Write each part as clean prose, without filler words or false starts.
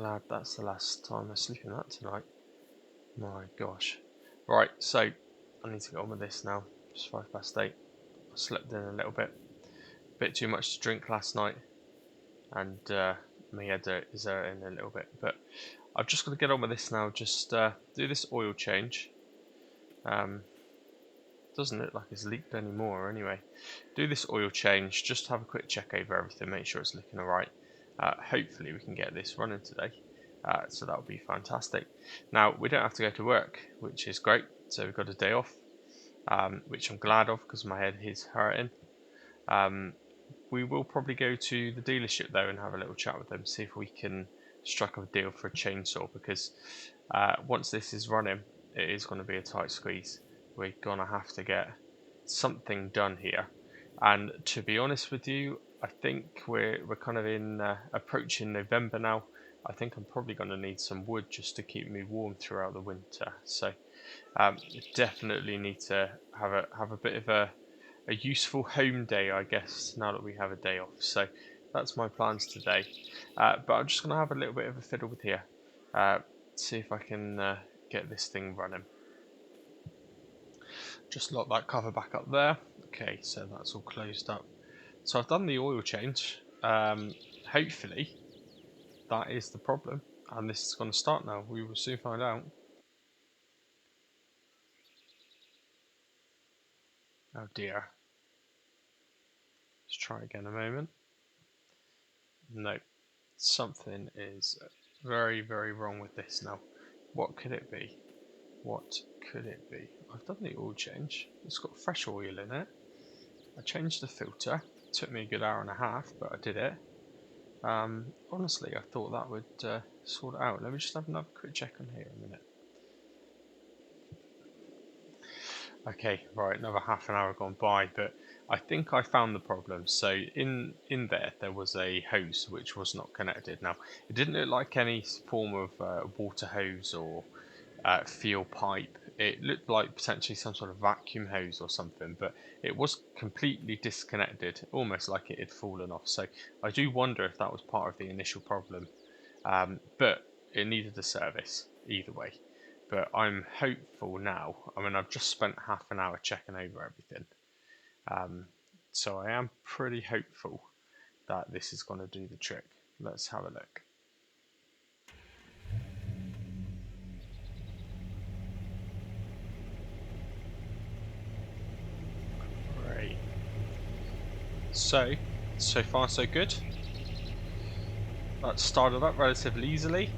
glad that's the last time I sleep in that tonight. My gosh. Right, so I need to get on with this now. It's 8:05. I slept in a little bit too much to drink last night, and my head is hurting a little bit. But I've just got to get on with this now. Just do this oil change. Doesn't look like it's leaked anymore. Anyway, do this oil change. Just have a quick check over everything. Make sure it's looking alright. Hopefully we can get this running today. So that would be fantastic. Now we don't have to go to work, which is great. So we've got a day off, which I'm glad of because my head is hurting. We will probably go to the dealership though and have a little chat with them, see if we can strike up a deal for a chainsaw, because once this is running, it is going to be a tight squeeze. We're going to have to get something done here. And to be honest with you, I think we're kind of in approaching November now. I think I'm probably going to need some wood just to keep me warm throughout the winter. So definitely need to have a bit of a useful home day, I guess, now that we have a day off. So that's my plans today. But I'm just going to have a little bit of a fiddle with here. See if I can get this thing running. Just lock that cover back up there. Okay, so that's all closed up. So I've done the oil change. Hopefully that is the problem, and this is going to start now. We will soon find out. Oh dear. Let's try again a moment. No, something is very, very wrong with this now. What could it be? What could it be? I've done the oil change. It's got fresh oil in it. I changed the filter. It took me a good hour and a half, but I did it. Honestly, I thought that would sort it out. Let me just have another quick check on here a minute. Okay, right, another half an hour gone by, but I think I found the problem. So in there was a hose which was not connected. Now, it didn't look like any form of water hose or fuel pipe. It looked like potentially some sort of vacuum hose or something, but it was completely disconnected, almost like it had fallen off. So I do wonder if that was part of the initial problem, but it needed a service either way. But I'm hopeful now. I mean, I've just spent half an hour checking over everything, so I am pretty hopeful that this is going to do the trick. Let's have a look. Great. So far so good. That started up relatively easily.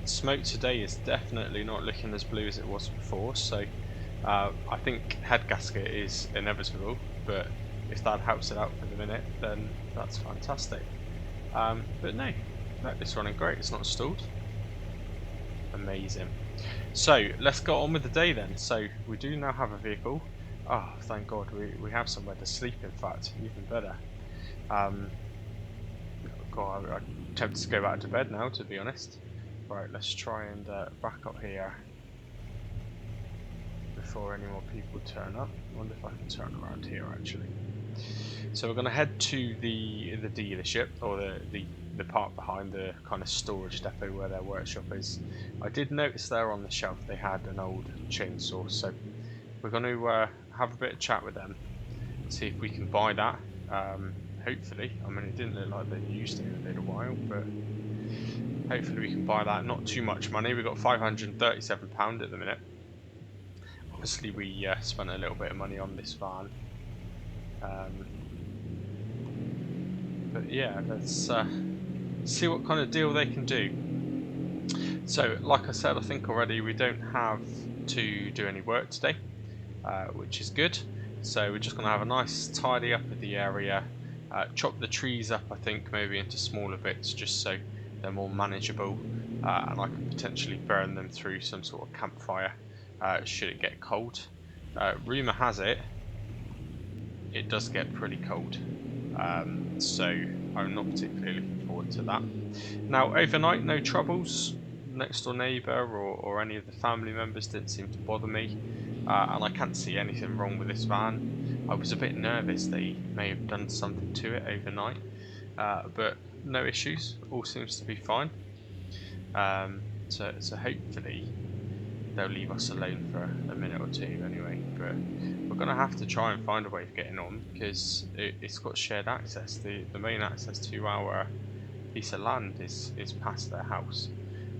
Smoke today is definitely not looking as blue as it was before, so I think head gasket is inevitable, but if that helps it out for the minute, then that's fantastic. But no, it's running great. It's not stalled. Amazing. So let's go on with the day then. So we do now have a vehicle. Oh, thank God, we have somewhere to sleep. In fact, even better. God, I'm tempted to go back to bed now, to be honest. Right, let's try and back up here before any more people turn up. I wonder if I can turn around here actually. So we're going to head to the dealership, or the part behind the kind of storage depot where their workshop is. I did notice there on the shelf they had an old chainsaw, so we're going to have a bit of chat with them, see if we can buy that. Hopefully, I mean, it didn't look like they used it in a little while, but hopefully we can buy that. Not too much money. We've got £537 at the minute. Obviously we spent a little bit of money on this van. But yeah, let's see what kind of deal they can do. So like I said, I think already we don't have to do any work today, which is good. So we're just going to have a nice tidy up of the area, chop the trees up, I think maybe into smaller bits just so they're more manageable, and I can potentially burn them through some sort of campfire should it get cold. Rumour has it does get pretty cold, so I'm not particularly looking forward to that. Now overnight, no troubles. Next door neighbour or any of the family members didn't seem to bother me, and I can't see anything wrong with this van. I was a bit nervous they may have done something to it overnight, but no issues, all seems to be fine. So hopefully they'll leave us alone for a minute or two anyway. But we're going to have to try and find a way of getting on, because it's got shared access. The main access to our piece of land is past their house.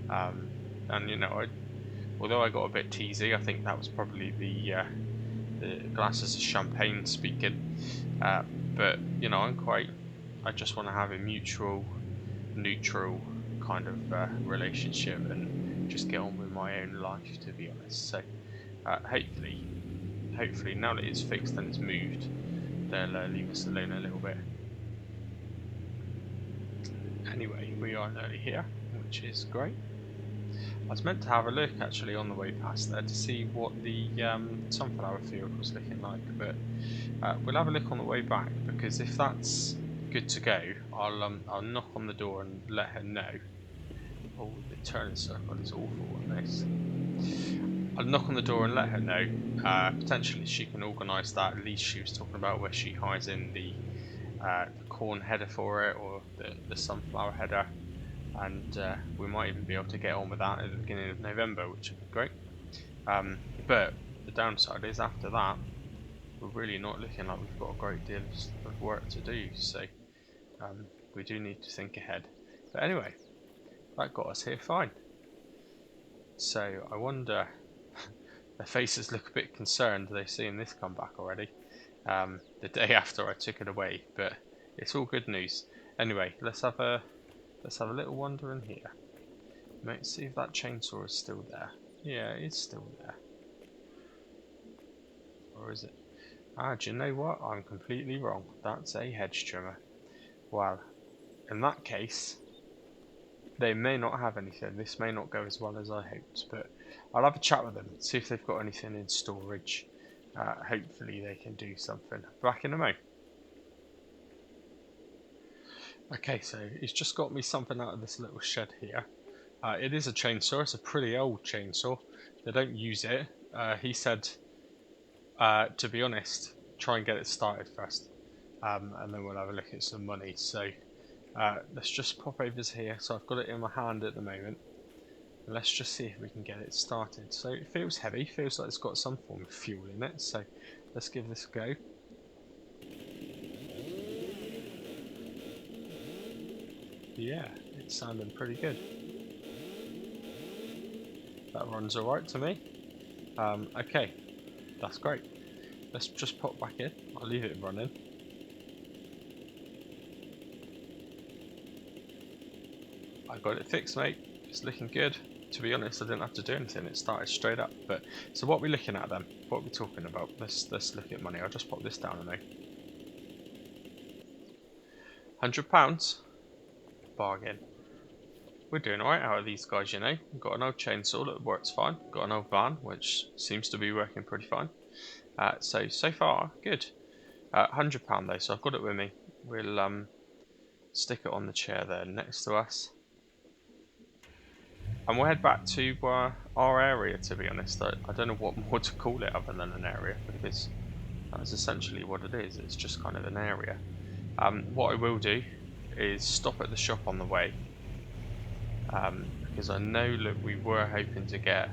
And you know, although I got a bit teasy, I think that was probably the glasses of champagne speaking. But you know, I just want to have a mutual, neutral kind of relationship and just get on with my own life, to be honest. So hopefully now that it's fixed and it's moved, they'll leave us alone a little bit. Anyway, we are nearly here, which is great. I was meant to have a look actually on the way past there to see what the sunflower field was looking like, but we'll have a look on the way back, because if that's good to go, I'll knock on the door and let her know. Oh, the turning circle is awful on this. I'll knock on the door and let her know. Potentially she can organise that. At least she was talking about where she hides in the corn header for it, or the sunflower header, and we might even be able to get on with that at the beginning of November, which would be great. But the downside is, after that, we're really not looking like we've got a great deal of work to do, so we do need to think ahead. But anyway, that got us here fine. So I wonder, their faces look a bit concerned, they've seen this come back already, the day after I took it away, but it's all good news. Anyway, let's have a little wander in here. Let's see if that chainsaw is still there. Yeah, it's still there. Or is it? Ah, do you know what? I'm completely wrong. That's a hedge trimmer. Well, in that case, they may not have anything. This may not go as well as I hoped, but I'll have a chat with them, see if they've got anything in storage. Hopefully they can do something. Back in a mo. Okay, so he's just got me something out of this little shed here. It is a chainsaw. It's a pretty old chainsaw. They don't use it. He said, to be honest, try and get it started first, and then we'll have a look at some money. So let's just pop over here. So I've got it in my hand at the moment. Let's just see if we can get it started. So it feels heavy. Feels like it's got some form of fuel in it. So let's give this a go. Yeah, it's sounding pretty good. That runs alright to me. Okay, that's great. Let's just pop back in. I'll leave it running. I got it fixed, mate. It's looking good. To be honest, I didn't have to do anything. It started straight up. But so what are we looking at then? What are we talking about? Let's look at money. I'll just pop this down a minute. £100. Bargain. We're doing alright out of these guys, you know. We've got an old chainsaw that works fine. Got an old van, which seems to be working pretty fine. So far, good. £100 though, so I've got it with me. We'll stick it on the chair there next to us. And we'll head back to our area, to be honest. I don't know what more to call it other than an area, because that's essentially what it is. It's just kind of an area. What I will do is stop at the shop on the way, because I know that we were hoping to get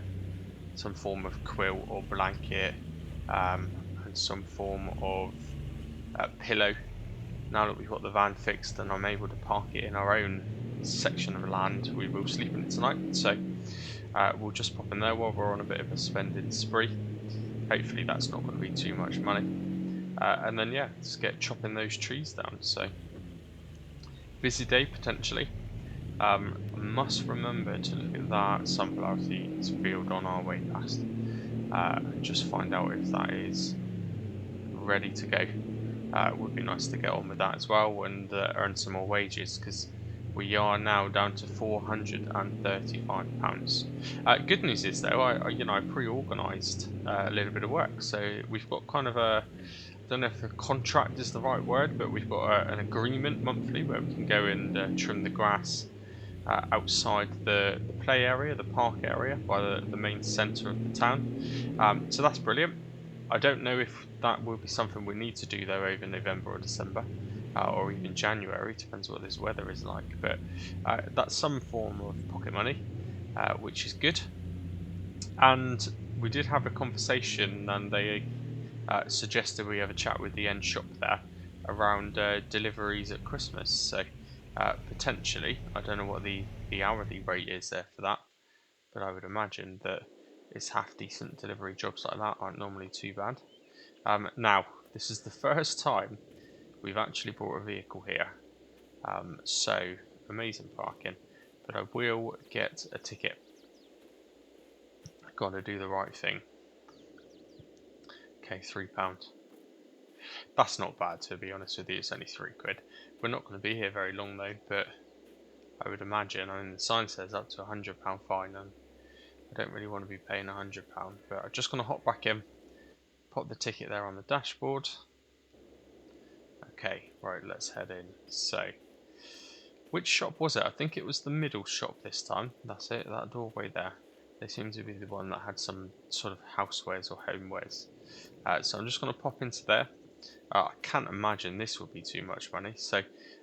some form of quilt or blanket, and some form of pillow. Now that we've got the van fixed and I'm able to park it in our own section of land, we will sleep in it tonight. So we'll just pop in there while we're on a bit of a spending spree. Hopefully that's not going to be too much money. And then yeah, just get chopping those trees down. So busy day potentially. Must remember to look at that sunflower seeds field on our way past, and just find out if that is ready to go. It would be nice to get on with that as well and earn some more wages, because we are now down to £435. Good news is though, I pre-organised a little bit of work, so we've got kind of a, I don't know if a contract is the right word, but we've got an agreement monthly where we can go and trim the grass outside the play area, the park area, by the main centre of the town. So that's brilliant. I don't know if that will be something we need to do though over November or December. or even January, depends what this weather is like. But that's some form of pocket money, which is good. And we did have a conversation, and they suggested we have a chat with the end shop there around deliveries at Christmas. So potentially, I don't know what the hourly rate is there for that, but I would imagine that it's half decent. Delivery jobs like that aren't normally too bad. Now, this is the first time we've actually brought a vehicle here, so amazing parking, but I will get a ticket. I've got to do the right thing. Okay, £3. That's not bad, to be honest with you. It's only £3. We're not going to be here very long though, but I would imagine, I mean, the sign says up to £100 fine, and I don't really want to be paying £100, but I'm just going to hop back in, pop the ticket there on the dashboard. Okay, right, let's head in. So, which shop was it? I think it was the middle shop this time. That's it, that doorway there. They seem to be the one that had some sort of housewares or homewares. So I'm just going to pop into there. I can't imagine this will be too much money, so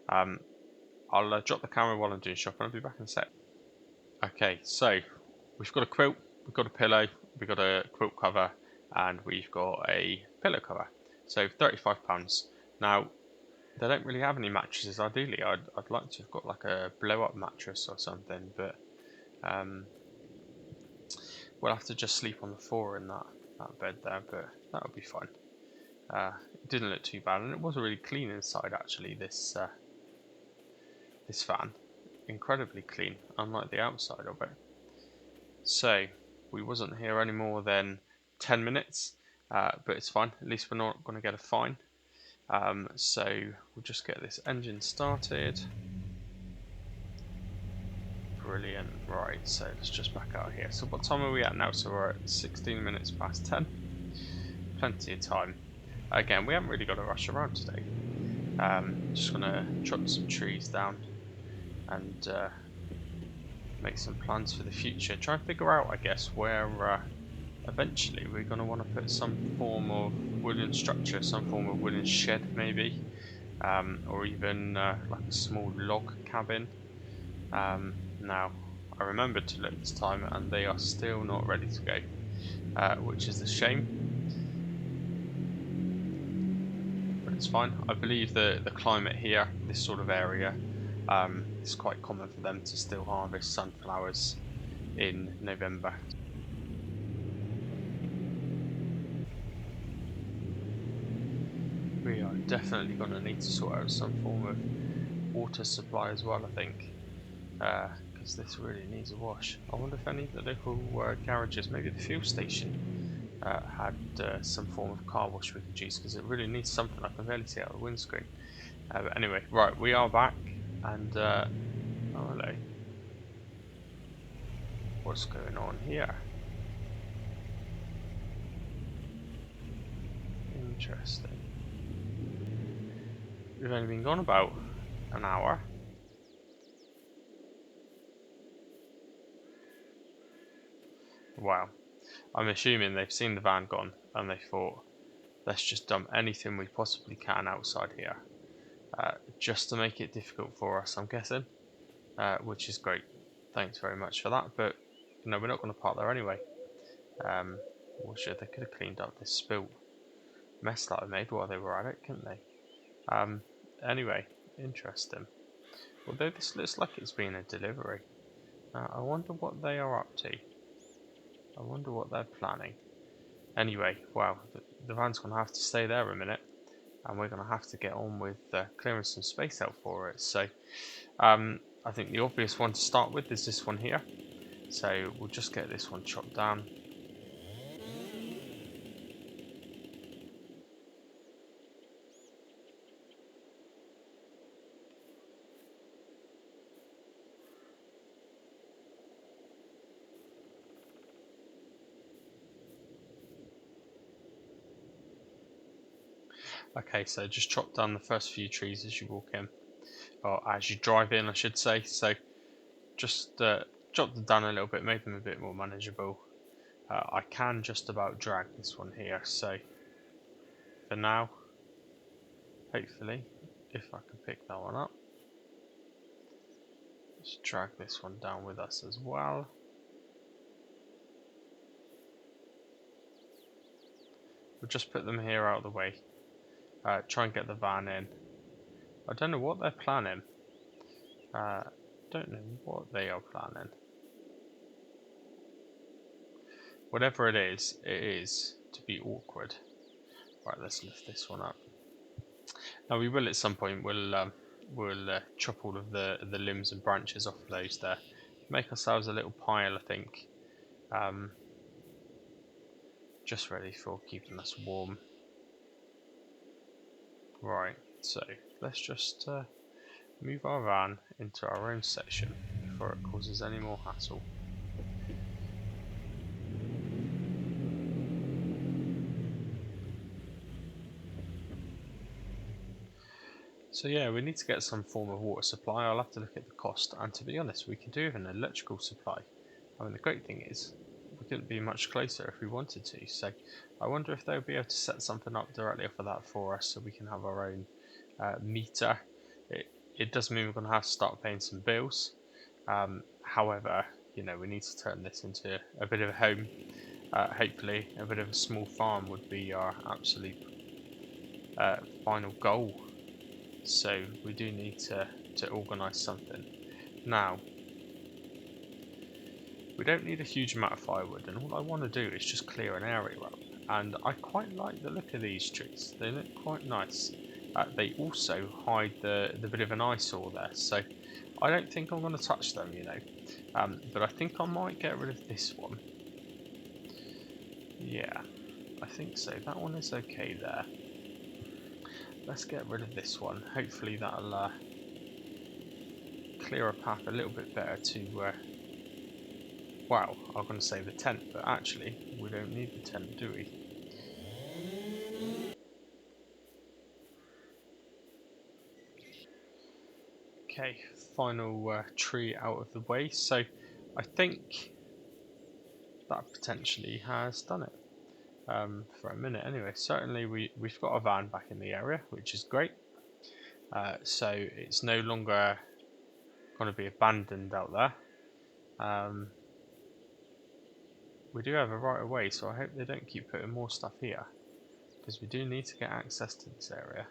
I'll drop the camera while I'm doing shopping. I'll be back in a sec. Okay, so we've got a quilt, we've got a pillow, we've got a quilt cover, and we've got a pillow cover. So £35. Now, they don't really have any mattresses. Ideally, I'd like to have got like a blow-up mattress or something, but we'll have to just sleep on the floor in that bed there, but that'll be fine. It didn't look too bad, and it was really clean inside actually, this fan. Incredibly clean, unlike the outside of it. So, we wasn't here any more than 10 minutes, but it's fine. At least we're not going to get a fine. So, we'll just get this engine started. Brilliant. Right, so let's just back out here. So what time are we at now? So we're at 16 minutes past 10. Plenty of time. Again, we haven't really got to rush around today. Just going to chop some trees down and make some plans for the future. Try and figure out, I guess, where eventually we're going to want to put some form of wooden structure, some form of wooden shed maybe, or even like a small log cabin. Now, I remembered to look this time, and they are still not ready to go, which is a shame. But it's fine. I believe the climate here, this sort of area, it's quite common for them to still harvest sunflowers in November. We are definitely going to need to sort out some form of water supply as well, I think, because this really needs a wash. I wonder if any of the local garages, maybe the fuel station, had some form of car wash we could use, because it really needs something. I can barely see out of the windscreen. But anyway, right, we are back, and oh hello. What's going on here? Interesting. We've only been gone about an hour. Wow. I'm assuming they've seen the van gone and they thought, let's just dump anything we possibly can outside here, just to make it difficult for us, I'm guessing, which is great. Thanks very much for that, but no, we're not going to park there anyway. Or should they could have cleaned up this spilt mess that I made while they were at it, couldn't they? Anyway, interesting. Although this looks like it's been a delivery, I wonder what they are up to. I wonder what they're planning. Anyway, wow, the van's going to have to stay there a minute, and we're going to have to get on with clearing some space out for it. So I think the obvious one to start with is this one here. So we'll just get this one chopped down. Okay, so just chop down the first few trees as you walk in, or as you drive in, I should say. So just chop them down a little bit, make them a bit more manageable. I can just about drag this one here, so for now, hopefully, if I can pick that one up. Let's drag this one down with us as well. We'll just put them here out of the way. Try and get the van in. I don't know what they're planning. Don't know what they are planning. Whatever it is to be awkward. Right, let's lift this one up. Now we will at some point. We'll chop all of the limbs and branches off of those there. Make ourselves a little pile, I think. Just ready for keeping us warm. Right, so let's just move our van into our own section before it causes any more hassle. So yeah, we need to get some form of water supply. I'll have to look at the cost, and to be honest, we can do with an electrical supply. I mean, the great thing is, we couldn't be much closer if we wanted to, so I wonder if they'll be able to set something up directly off of that for us so we can have our own meter. It does mean we're going to have to start paying some bills. However, you know, we need to turn this into a bit of a home. Hopefully, a bit of a small farm would be our absolute final goal. So we do need to organise something. Now, we don't need a huge amount of firewood, and all I want to do is just clear an area up. And I quite like the look of these trees. They look quite nice. They also hide the bit of an eyesore there, so I don't think I'm going to touch them, you know. But I think I might get rid of this one. Yeah, I think so. That one is okay there. Let's get rid of this one. Hopefully that'll clear a path a little bit better to well, I'm going to say the tent, but actually we don't need the tent, do we? Okay, final tree out of the way. So I think that potentially has done it for a minute anyway. Certainly we've got a van back in the area, which is great. So it's no longer going to be abandoned out there. We do have a right of way, so I hope they don't keep putting more stuff here, because we do need to get access to this area.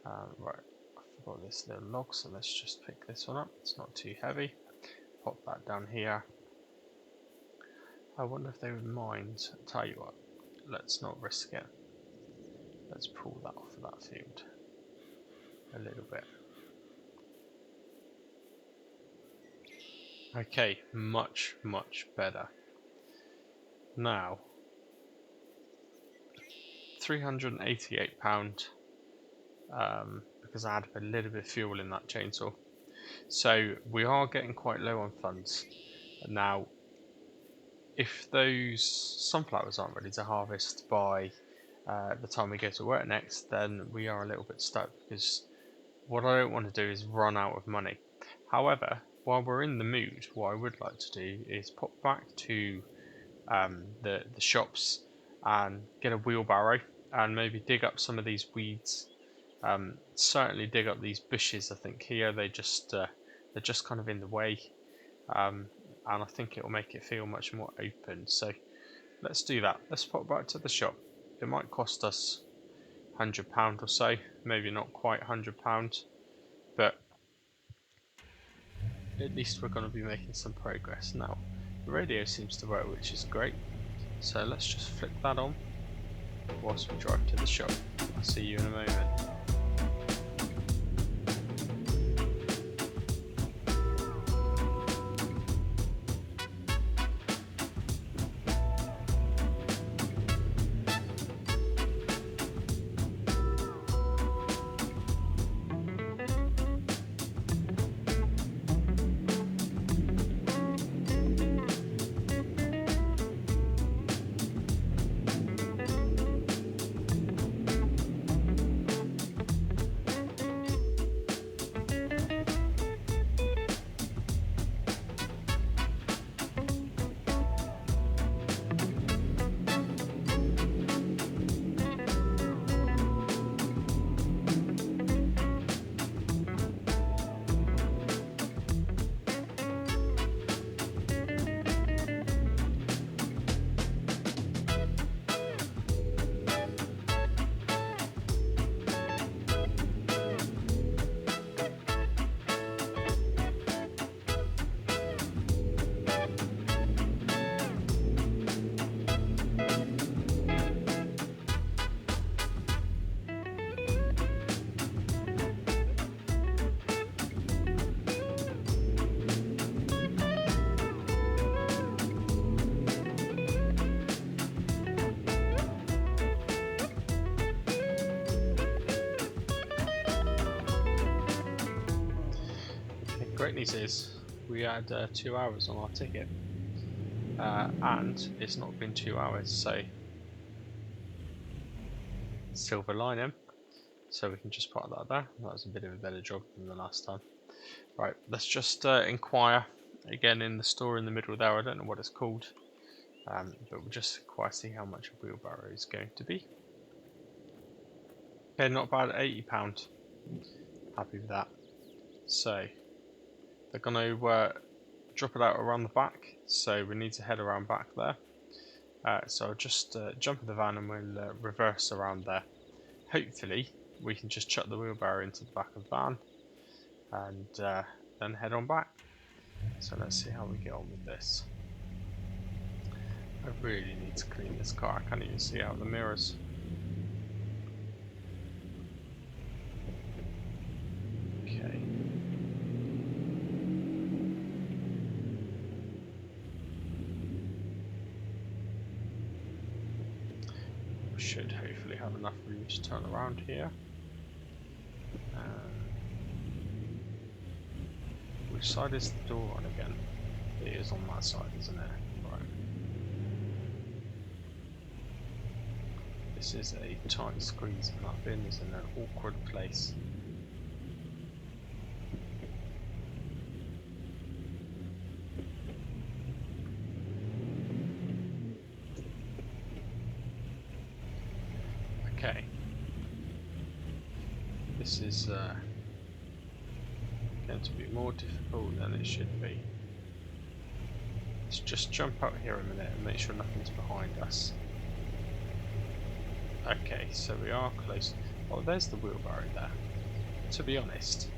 Right, I forgot this little log, so let's just pick this one up. It's not too heavy. Pop that down here. I wonder if they would mind. Tell you what, let's not risk it. Let's pull that off of that field a little bit. Okay, much better. Now, £388 because I had a little bit of fuel in that chainsaw. So we are getting quite low on funds. Now, if those sunflowers aren't ready to harvest by the time we go to work next, then we are a little bit stuck, because what I don't want to do is run out of money. However, while we're in the mood, what I would like to do is pop back to the shops and get a wheelbarrow and maybe dig up some of these weeds. Certainly dig up these bushes. I think here they're just kind of in the way, and I think it will make it feel much more open. So let's do that. Let's pop back to the shop. It might cost us £100 or so, maybe not quite £100, but at least we're going to be making some progress. Now, the radio seems to work, which is great, so let's just flick that on whilst we drive to the shop. I'll see you in a moment. Great news is we had 2 hours on our ticket, and it's not been 2 hours, so silver lining. So we can just park that there. That was a bit of a better job than the last time. Right, let's just inquire again in the store in the middle there. I don't know what it's called, but we'll just inquire, see how much a wheelbarrow is going to be. Okay, not bad, £80. Happy with that. So they're going to drop it out around the back, so we need to head around back there. So I'll just jump in the van and we'll reverse around there. Hopefully we can just chuck the wheelbarrow into the back of the van and then head on back. So let's see how we get on with this. I really need to clean this car. I can't even see out the mirrors. Okay. We should hopefully have enough room to turn around here. Which side is the door on again? It is on that side, isn't it? Right. This is a tight squeeze and that bin is in an awkward place. Okay. This is going to be more difficult than it should be. Let's just jump out here a minute and make sure nothing's behind us. Okay, so we are close. Oh, there's the wheelbarrow there. To be honest,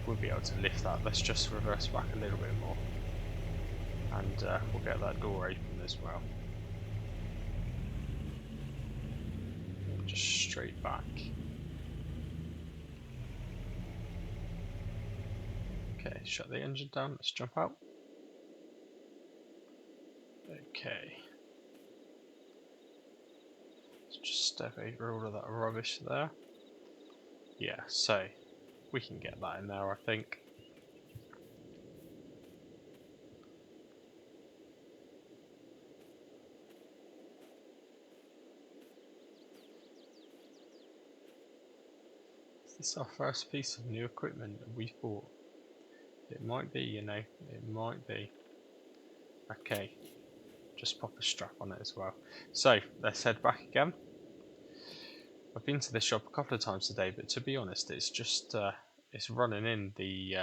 we'll be able to lift that. Let's just reverse back a little bit more. And we'll get that door open as well. Just straight back. Okay, shut the engine down. Let's jump out. Okay. Let's just step over all of that rubbish there. Yeah, so we can get that in there, I think. Is this our first piece of new equipment that we've bought? It might be, you know, it might be. Okay, just pop a strap on it as well. So, let's head back again. I've been to this shop a couple of times today, but to be honest, it's just, it's running in the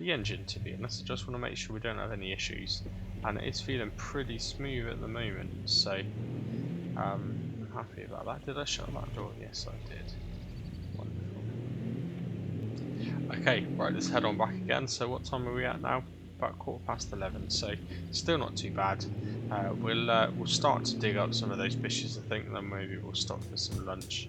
engine, to be honest. I just want to make sure we don't have any issues. And it is feeling pretty smooth at the moment, so I'm happy about that. Did I shut that door? Yes, I did. Wonderful. Okay, right, let's head on back again. So what time are we at now? About 11:15, so still not too bad. We'll start to dig up some of those fishes, I think, then maybe we'll stop for some lunch.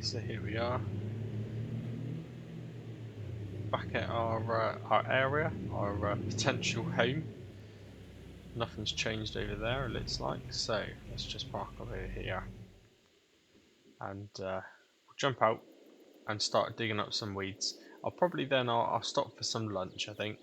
So here we are, back at our area, our potential home. Nothing's changed over there, it looks like. So let's just park over here, and we'll jump out and start digging up some weeds. I'll probably then I'll stop for some lunch, I think.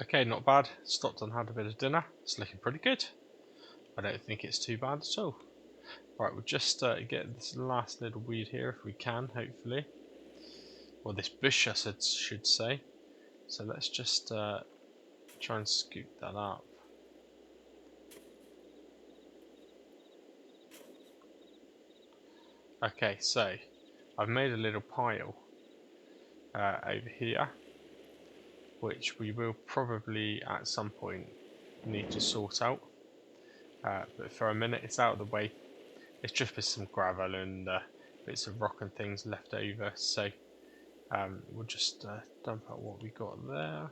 Okay, not bad. Stopped and had a bit of dinner. It's looking pretty good. I don't think it's too bad at all. Right, we'll just get this last little weed here if we can, hopefully. Or this bush, I should say. So let's just try and scoop that up. Okay, so I've made a little pile over here, which we will probably at some point need to sort out. But for a minute, it's out of the way. It's just with some gravel and bits of rock and things left over. So we'll just dump out what we got there.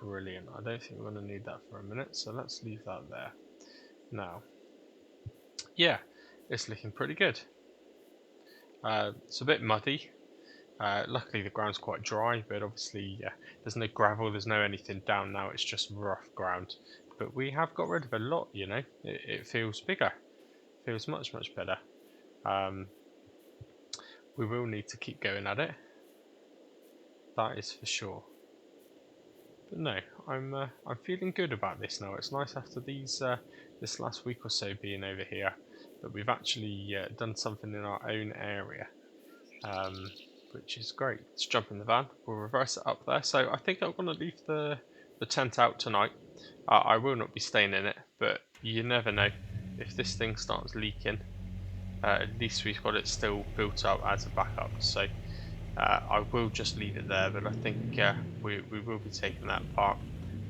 Brilliant. I don't think we're going to need that for a minute, so let's leave that there. Now, yeah, it's looking pretty good. It's a bit muddy. Luckily the ground's quite dry, but obviously there's no gravel, there's no anything down now, it's just rough ground. But we have got rid of a lot, you know. It feels bigger. It feels much better. We will need to keep going at it. That is for sure. But no, I'm feeling good about this now. It's nice after this last week or so being over here that we've actually done something in our own area. Which is great. Let's jump in the van. We'll reverse it up there. So I think I'm going to leave the tent out tonight. I will not be staying in it, but you never know. If this thing starts leaking, at least we've got it still built up as a backup. So I will just leave it there, but I think we will be taking that apart.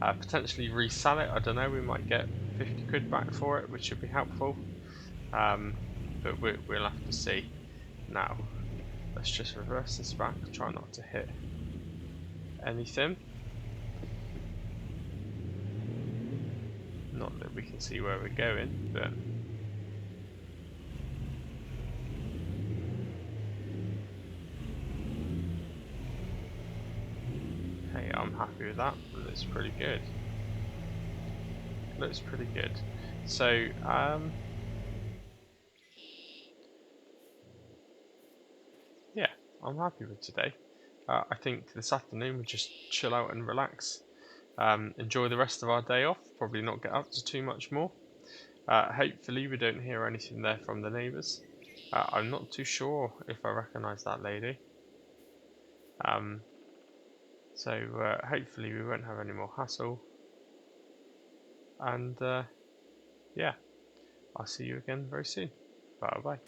Potentially resell it. I don't know. We might get 50 quid back for it, which should be helpful. But we'll have to see. Now, let's just reverse this back, try not to hit anything. Not that we can see where we're going, but hey, I'm happy with that. It looks pretty good. Looks pretty good. So, yeah, I'm happy with today. I think this afternoon we'll just chill out and relax. Enjoy the rest of our day off. Probably not get up to too much more. Hopefully we don't hear anything there from the neighbours. I'm not too sure if I recognise that lady. So hopefully we won't have any more hassle. And yeah, I'll see you again very soon. Bye bye.